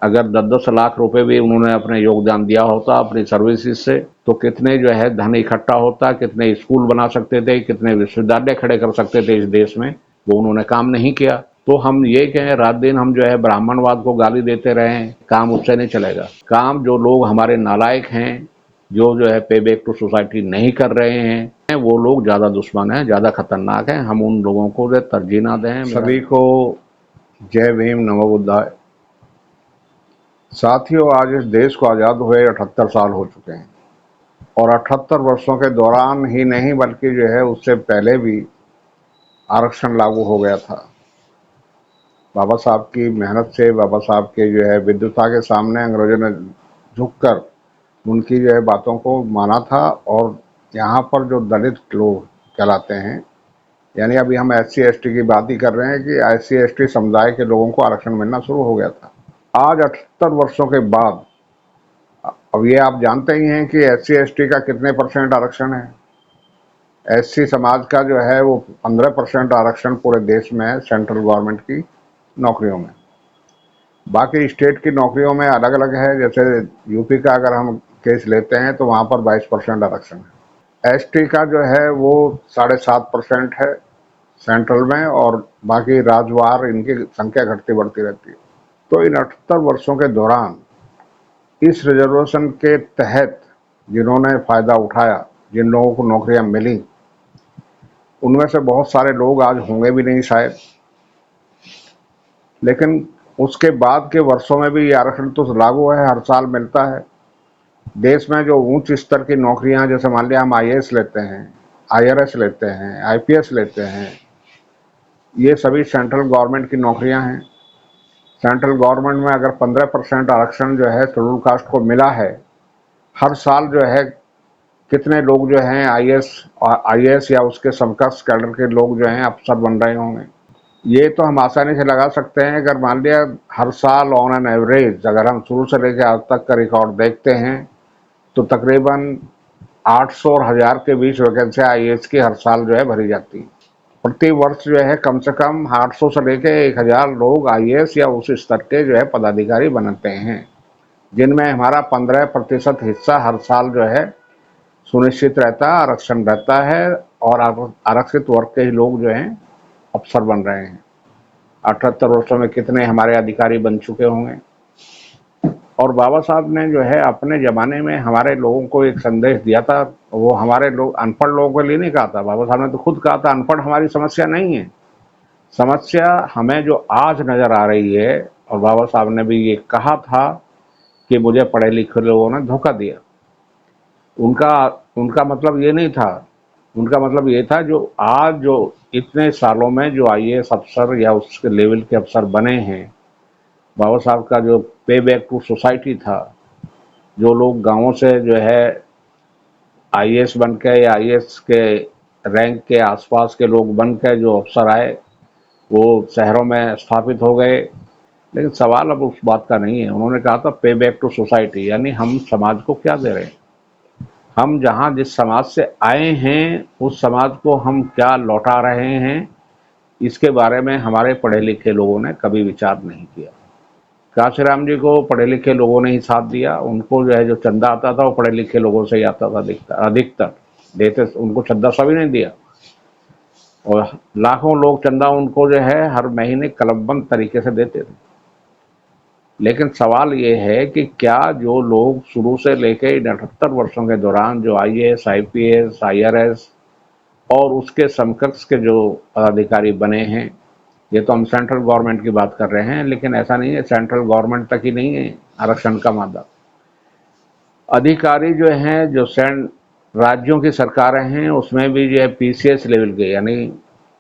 अगर 10-10 लाख रुपए भी उन्होंने अपने योगदान दिया होता अपनी सर्विसेज से, तो कितने जो है धन इकट्ठा होता, कितने स्कूल बना सकते थे, कितने विश्वविद्यालय खड़े कर सकते थे इस देश में। वो उन्होंने काम नहीं किया। तो हम ये कहें, रात दिन हम जो है ब्राह्मणवाद को गाली देते रहे, काम उससे नहीं चलेगा। काम जो लोग हमारे नालायक हैं, जो है पे बैक टू सोसाइटी नहीं कर रहे हैं, वो लोग ज्यादा दुश्मन हैं, ज्यादा खतरनाक हैं। हम उन लोगों को तरजीह ना दें। सभी को जय भीम, नमो बुद्धाय। साथियों, आज इस देश को आज़ाद हुए 78 साल हो चुके हैं और 78 वर्षों के दौरान ही नहीं बल्कि जो है उससे पहले भी आरक्षण लागू हो गया था। बाबा साहब की मेहनत से, बाबा साहब के जो है विद्वता के सामने अंग्रेजों ने झुककर उनकी जो है बातों को माना था। और यहाँ पर जो दलित लोग कहलाते हैं, यानी अभी हम SC ST की बात ही कर रहे हैं कि SC ST समुदाय के लोगों को आरक्षण मिलना शुरू हो गया था। आज 78 वर्षों के बाद, अब ये आप जानते ही हैं कि SC ST का कितने % आरक्षण है। SC समाज का जो है वो 15% आरक्षण पूरे देश में है सेंट्रल गवर्नमेंट की नौकरियों में। बाकी स्टेट की नौकरियों में अलग अलग है। जैसे यूपी का अगर हम केस लेते हैं तो वहाँ पर 22% आरक्षण है। ST का जो है वो 7.5% है सेंट्रल में, और बाकी राज्यवार इनकी संख्या घटती बढ़ती रहती है। तो इन 78 वर्षों के दौरान इस रिजर्वेशन के तहत जिन्होंने फ़ायदा उठाया, जिन लोगों को नौकरियां मिली, उनमें से बहुत सारे लोग आज होंगे भी नहीं शायद, लेकिन उसके बाद के वर्षों में भी ये आरक्षण तो लागू है, हर साल मिलता है। देश में जो उच्च स्तर की नौकरियां, जैसे मान लिया हम IAS लेते हैं, IRS लेते हैं, IPS लेते हैं, ये सभी सेंट्रल गवर्नमेंट की नौकरियां हैं। सेंट्रल गवर्नमेंट में अगर 15% आरक्षण जो है शेड्यूल कास्ट को मिला है, हर साल जो है कितने लोग जो हैं IAS या उसके समकक्ष कैडर के लोग जो हैं अफसर बन रहे होंगे, ये तो हम आसानी से लगा सकते हैं। अगर मान लिया हर साल ऑन एन एवरेज अगर हम शुरू से लेकर आज तक का रिकॉर्ड देखते हैं तो तकरीबन 800 और 1000 के बीच वैकेंसी IAS की हर साल जो है भरी जाती है। प्रति वर्ष जो है कम से कम 800 से लेकर 1000 लोग IAS या उस स्तर के जो है पदाधिकारी बनते हैं, जिनमें हमारा 15% हिस्सा हर साल जो है सुनिश्चित रहता है, आरक्षण रहता है, और आरक्षित वर्ग के ही लोग जो हैं अफसर बन रहे हैं। 78 वर्षों में कितने हमारे अधिकारी बन चुके होंगे। और बाबा साहब ने जो है अपने ज़माने में हमारे लोगों को एक संदेश दिया था। वो हमारे लोग अनपढ़ लोगों के लिए नहीं कहा था, बाबा साहब ने तो खुद कहा था अनपढ़ हमारी समस्या नहीं है, समस्या हमें जो आज नज़र आ रही है। और बाबा साहब ने भी ये कहा था कि मुझे पढ़े लिखे लोगों ने धोखा दिया। उनका उनका मतलब ये नहीं था, उनका मतलब ये था जो आज जो इतने सालों में जो IAS अफसर या उसके लेवल के अफसर बने हैं, बाबा साहब का जो पे बैक टू सोसाइटी था, जो लोग गांवों से जो है IAS बन के या IAS के रैंक के आसपास के लोग बन के जो अफसर आए, वो शहरों में स्थापित हो गए। लेकिन सवाल अब उस बात का नहीं है। उन्होंने कहा था पे बैक टू सोसाइटी, यानी हम समाज को क्या दे रहे हैं, हम जहाँ जिस समाज से आए हैं उस समाज को हम क्या लौटा रहे हैं, इसके बारे में हमारे पढ़े लिखे लोगों ने कभी विचार नहीं किया। काशीराम जी को पढ़े लिखे लोगों ने ही साथ दिया। उनको जो है जो चंदा आता था वो पढ़े लिखे लोगों से ही आता था, अधिकतर देते, उनको चंदा सभी नहीं दिया। और लाखों लोग चंदा उनको जो है हर महीने कलमबंद तरीके से देते थे। लेकिन सवाल ये है कि क्या जो लोग शुरू से लेकर इन 78 वर्षों के दौरान जो IAS, IPS, IRS और उसके समकक्ष के जो पदाधिकारी बने हैं, ये तो हम सेंट्रल गवर्नमेंट की बात कर रहे हैं, लेकिन ऐसा नहीं है, सेंट्रल गवर्नमेंट तक ही नहीं है आरक्षण का मादा। अधिकारी जो हैं, जो राज्यों की सरकारें हैं, उसमें भी जो है PCS लेवल के, यानी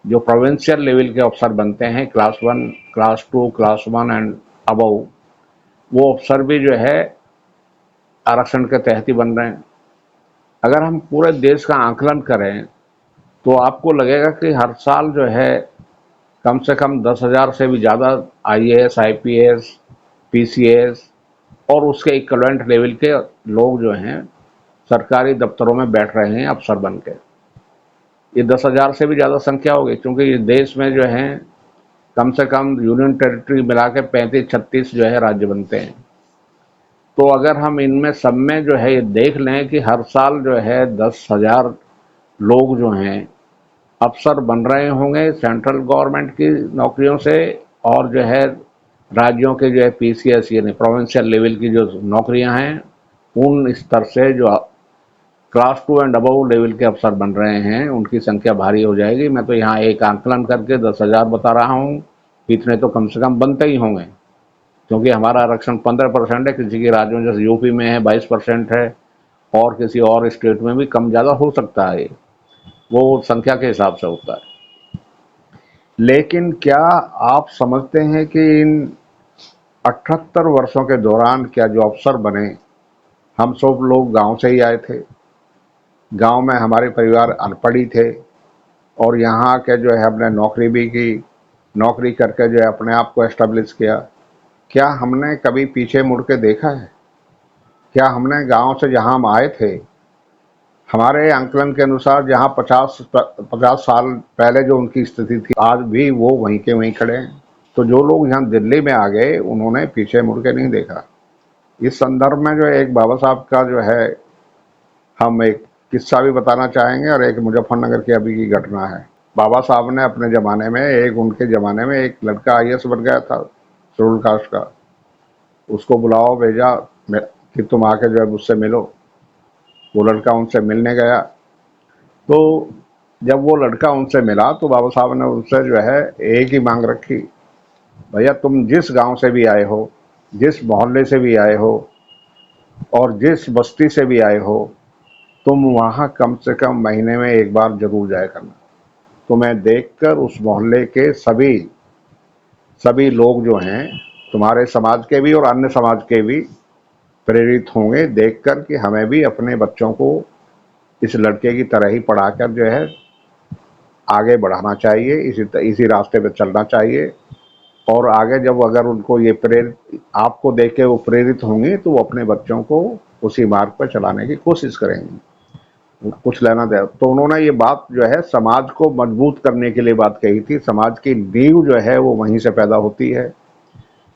जो प्रोविंशियल लेवल के अफसर बनते हैं, class 1, class 2, class 1 and above, वो अफसर भी जो है आरक्षण के तहत ही बन रहे हैं। अगर हम पूरे देश का आकलन करें तो आपको लगेगा कि हर साल जो है कम से कम 10,000 से भी ज़्यादा IAS, IPS, PCS और उसके इक्विवेलेंट लेवल के लोग जो हैं सरकारी दफ्तरों में बैठ रहे हैं अफसर बन के। ये 10,000 से भी ज़्यादा संख्या होगी, क्योंकि इस देश में जो है कम से कम यूनियन टेरिटरी मिला के 35-36 जो है राज्य बनते हैं। तो अगर हम इनमें सब में जो है ये देख लें कि हर साल जो है 10,000 लोग जो हैं अफसर बन रहे होंगे सेंट्रल गवर्नमेंट की नौकरियों से, और जो है राज्यों के जो है पीसीएस यानी प्रोविंशियल लेवल की जो नौकरियां हैं उन स्तर से जो क्लास 2 एंड अबव लेवल के अफसर बन रहे हैं उनकी संख्या भारी हो जाएगी। मैं तो यहाँ एक आंकलन करके 10,000 बता रहा हूँ, इतने तो कम से कम बनते ही होंगे, क्योंकि हमारा आरक्षण 15% है, किसी के राज्यों जैसे यूपी में है 22% है, और किसी और स्टेट में भी कम ज़्यादा हो सकता है, वो संख्या के हिसाब से होता है। लेकिन क्या आप समझते हैं कि इन 78 वर्षों के दौरान क्या जो अफसर बने, हम सब लोग गांव से ही आए थे, गांव में हमारे परिवार अनपढ़ ही थे, और यहाँ के जो है हमने नौकरी भी की, नौकरी करके जो है अपने आप को एस्टेब्लिश किया। क्या हमने कभी पीछे मुड़ के देखा है? क्या हमने गांव से जहां हम आए थे, हमारे आंकलन के अनुसार जहां 50 साल पहले जो उनकी स्थिति थी आज भी वो वहीं के वहीं खड़े हैं। तो जो लोग यहाँ दिल्ली में आ गए उन्होंने पीछे मुड़ के नहीं देखा। इस संदर्भ में जो एक बाबा साहब का जो है हम एक किस्सा भी बताना चाहेंगे, और एक मुजफ्फरनगर की अभी की घटना है। बाबा साहब ने अपने ज़माने में उनके ज़माने में एक लड़का आईएएस बन गया था शेड्यूल कास्ट का, उसको बुलाओ भेजा कि तुम आके जो है मुझसे मिलो। वो लड़का उनसे मिलने गया, तो जब वो लड़का उनसे मिला तो बाबा साहब ने उनसे जो है एक ही मांग रखी, भैया तुम जिस गांव से भी आए हो, जिस मोहल्ले से भी आए हो, और जिस बस्ती से भी आए हो, तुम वहाँ कम से कम महीने में एक बार जरूर जाया करना। तुम्हें देखकर उस मोहल्ले के सभी लोग जो हैं तुम्हारे समाज के भी और अन्य समाज के भी प्रेरित होंगे देखकर कि हमें भी अपने बच्चों को इस लड़के की तरह ही पढ़ाकर जो है आगे बढ़ाना चाहिए, इसी रास्ते पे चलना चाहिए। और आगे जब अगर उनको ये प्रेरित आपको देख के वो प्रेरित होंगे तो वो अपने बच्चों को उसी मार्ग पर चलाने की कोशिश करेंगे। कुछ लेना दे तो उन्होंने ये बात जो है समाज को मजबूत करने के लिए बात कही थी। समाज की नींव जो है वो वहीं से पैदा होती है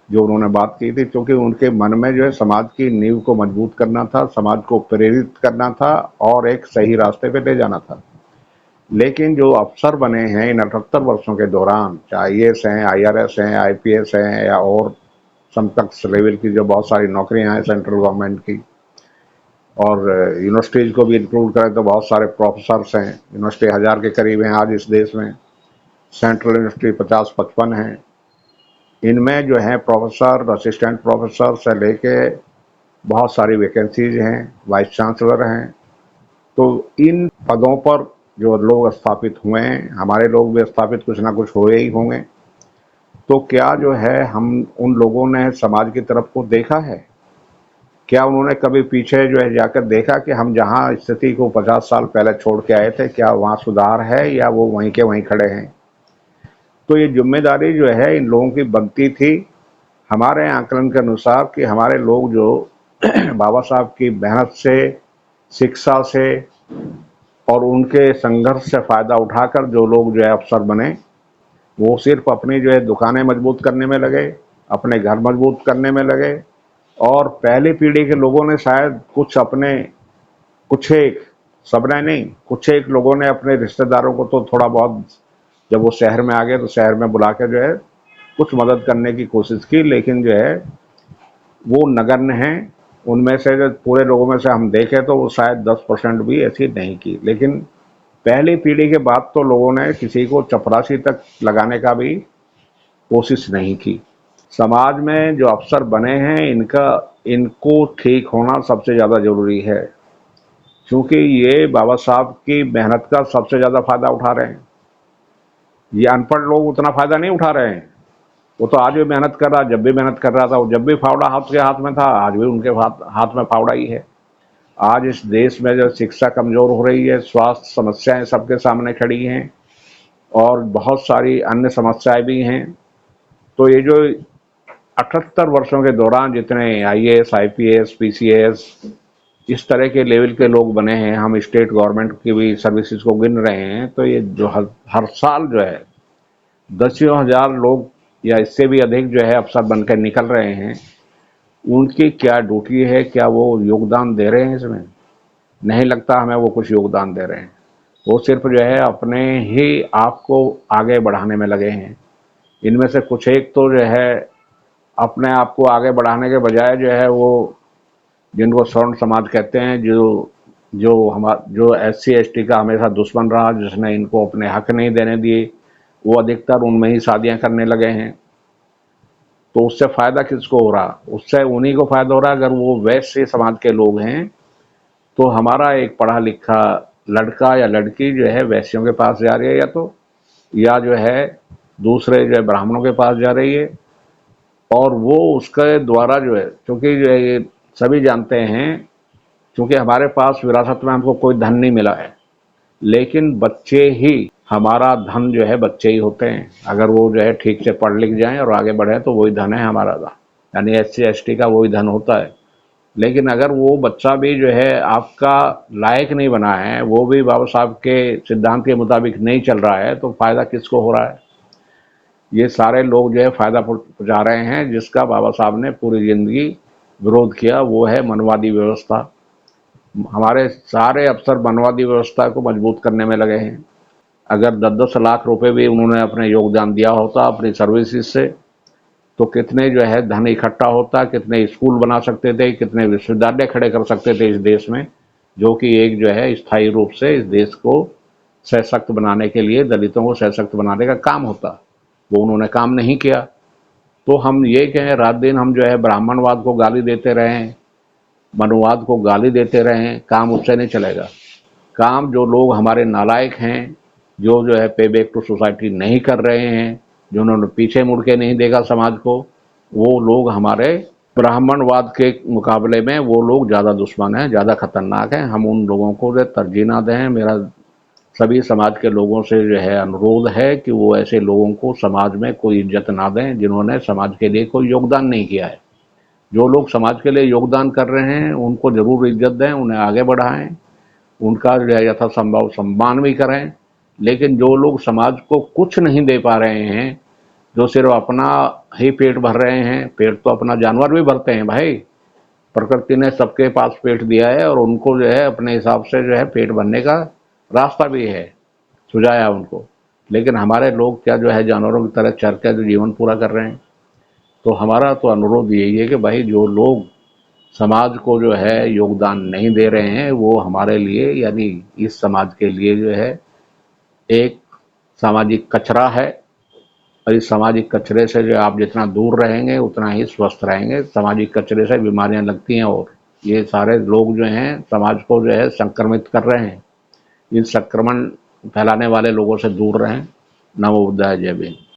जो उन्होंने बात की थी, क्योंकि उनके मन में जो है समाज की नींव को मजबूत करना था, समाज को प्रेरित करना था और एक सही रास्ते पे ले जाना था। लेकिन जो अफसर बने हैं इन 78 वर्षों के दौरान, चाहे आईएएस हैं, आईआरएस हैं, आईपीएस हैं, या और समकक्ष लेवल की जो बहुत सारी नौकरियां हैं सेंट्रल गवर्नमेंट की, और यूनिवर्सिटीज़ को भी इंक्लूड करें तो बहुत सारे प्रोफेसर्स हैं। यूनिवर्सिटी 1000 के करीब हैं आज इस देश में, सेंट्रल यूनिवर्सिटी 50-55 हैं। इनमें जो है प्रोफेसर, असिस्टेंट प्रोफेसर से लेके बहुत सारी वैकेंसीज हैं, वाइस चांसलर हैं। तो इन पदों पर जो लोग स्थापित हुए हैं, हमारे लोग भी स्थापित कुछ ना कुछ हुए ही होंगे। तो क्या जो है हम उन लोगों ने समाज की तरफ को देखा है? क्या उन्होंने कभी पीछे जो है जाकर देखा कि हम जहां स्थिति को 50 साल पहले छोड़ के आए थे क्या वहां सुधार है, या वो वहीं के वहीं खड़े हैं? तो ये जिम्मेदारी जो है इन लोगों की बनती थी। हमारे आंकलन के अनुसार कि हमारे लोग जो बाबा साहब की मेहनत से, शिक्षा से और उनके संघर्ष से फ़ायदा उठाकर जो लोग जो है अफसर बने, वो सिर्फ अपनी जो है दुकानें मजबूत करने में लगे, अपने घर मजबूत करने में लगे, और पहली पीढ़ी के लोगों ने शायद कुछ एक, सबने नहीं, कुछ एक लोगों ने अपने रिश्तेदारों को तो थोड़ा बहुत, जब वो शहर में आ गए तो शहर में बुला के जो है कुछ मदद करने की कोशिश की, लेकिन जो है वो नगण्य हैं। उनमें से जो पूरे लोगों में से हम देखें तो वो शायद 10% भी ऐसी नहीं की। लेकिन पहली पीढ़ी के बाद तो लोगों ने किसी को चपरासी तक लगाने का भी कोशिश नहीं की। समाज में जो अफसर बने हैं इनको ठीक होना सबसे ज़्यादा ज़रूरी है, क्योंकि ये बाबा साहब की मेहनत का सबसे ज़्यादा फायदा उठा रहे हैं। ये अनपढ़ लोग उतना फायदा नहीं उठा रहे हैं। वो तो आज भी मेहनत कर रहा, जब भी मेहनत कर रहा था, वो जब भी फावड़ा हाथ के हाथ में था, आज भी उनके हाथ में फावड़ा ही है। आज इस देश में जो शिक्षा कमजोर हो रही है, स्वास्थ्य समस्याएं सबके सामने खड़ी हैं, और बहुत सारी अन्य समस्याएं भी हैं। तो ये जो 78 वर्षों के दौरान जितने आईएएस, आईपीएस, पीसीएस इस तरह के लेवल के लोग बने हैं, हम स्टेट गवर्नमेंट की भी सर्विसेज को गिन रहे हैं, तो ये जो हर साल जो है दसियों हजार लोग या इससे भी अधिक जो है अफसर बनकर निकल रहे हैं, उनकी क्या ड्यूटी है, क्या वो योगदान दे रहे हैं इसमें? नहीं लगता हमें वो कुछ योगदान दे रहे हैं। वो सिर्फ जो है अपने ही आप को आगे बढ़ाने में लगे हैं। इनमें से कुछ एक तो जो है अपने आप को आगे बढ़ाने के बजाय जो है वो जिनको स्वर्ण समाज कहते हैं, जो SC ST का हमेशा दुश्मन रहा, जिसने इनको अपने हक नहीं देने दिए, वो अधिकतर उनमें ही शादियां करने लगे हैं। तो उससे फायदा किसको हो रहा? उससे उन्हीं को फायदा हो रहा अगर वो वैश्य समाज के लोग हैं। तो हमारा एक पढ़ा लिखा लड़का या लड़की जो है वैश्यों के पास जा रही है, या जो है दूसरे जो है ब्राह्मणों के पास जा रही है, और वो उसके द्वारा जो है, क्योंकि जो है ये सभी जानते हैं, क्योंकि हमारे पास विरासत में हमको कोई धन नहीं मिला है, लेकिन बच्चे ही हमारा धन जो है बच्चे ही होते हैं। अगर वो जो है ठीक से पढ़ लिख जाएं और आगे बढ़े तो वही धन है हमारा धन, यानी SC ST का वही धन होता है। लेकिन अगर वो बच्चा भी जो है आपका लायक नहीं बना है, वो भी बाबा साहब के सिद्धांत के मुताबिक नहीं चल रहा है, तो फायदा किसको हो रहा है? ये सारे लोग जो है फायदा पहुंचा रहे हैं, जिसका बाबा साहब ने पूरी जिंदगी विरोध किया, वो है मनवादी व्यवस्था। हमारे सारे अफसर मनवादी व्यवस्था को मजबूत करने में लगे हैं। अगर 10-10 लाख रुपए भी उन्होंने अपने योगदान दिया होता अपनी सर्विसेज से, तो कितने जो है धन इकट्ठा होता, कितने स्कूल बना सकते थे, कितने विश्वविद्यालय खड़े कर सकते थे इस देश में, जो कि एक जो है स्थायी रूप से इस देश को सशक्त बनाने के लिए, दलितों को सशक्त बनाने का काम होता। वो उन्होंने काम नहीं किया। तो हम ये कहें, रात दिन हम जो है ब्राह्मणवाद को गाली देते रहें, मनुवाद को गाली देते रहें, काम उससे नहीं चलेगा। काम जो लोग हमारे नालायक हैं, जो है पे बैक टू सोसाइटी नहीं कर रहे हैं, जिन्होंने पीछे मुड़ के नहीं देखा समाज को, वो लोग हमारे ब्राह्मणवाद के मुकाबले में वो लोग ज़्यादा दुश्मन हैं, ज़्यादा खतरनाक हैं। हम उन लोगों को तरजीह ना दें। मेरा सभी समाज के लोगों से जो है अनुरोध है कि वो ऐसे लोगों को समाज में कोई इज्जत ना दें जिन्होंने समाज के लिए कोई योगदान नहीं किया है। जो लोग समाज के लिए योगदान कर रहे हैं उनको ज़रूर इज्जत दें, उन्हें आगे बढ़ाएं, उनका जो है यथासंभव सम्मान भी करें। लेकिन जो लोग समाज को कुछ नहीं दे पा रहे हैं, जो सिर्फ अपना ही पेट भर रहे हैं, पेट तो अपना जानवर भी भरते हैं भाई, प्रकृति ने सबके पास पेट दिया है और उनको जो है अपने हिसाब से जो है पेट भरने का रास्ता भी है, सुझाया उनको। लेकिन हमारे लोग क्या जो है जानवरों की तरह चर के जो जीवन पूरा कर रहे हैं। तो हमारा तो अनुरोध यही है कि भाई जो लोग समाज को जो है योगदान नहीं दे रहे हैं, वो हमारे लिए, यानी इस समाज के लिए जो है एक सामाजिक कचरा है। और इस सामाजिक कचरे से जो आप जितना दूर रहेंगे उतना ही स्वस्थ रहेंगे। सामाजिक कचरे से बीमारियां लगती हैं, और ये सारे लोग जो हैं समाज को जो है संक्रमित कर रहे हैं। इन संक्रमण फैलाने वाले लोगों से दूर रहें। नमो बुद्धाय, जय भीम।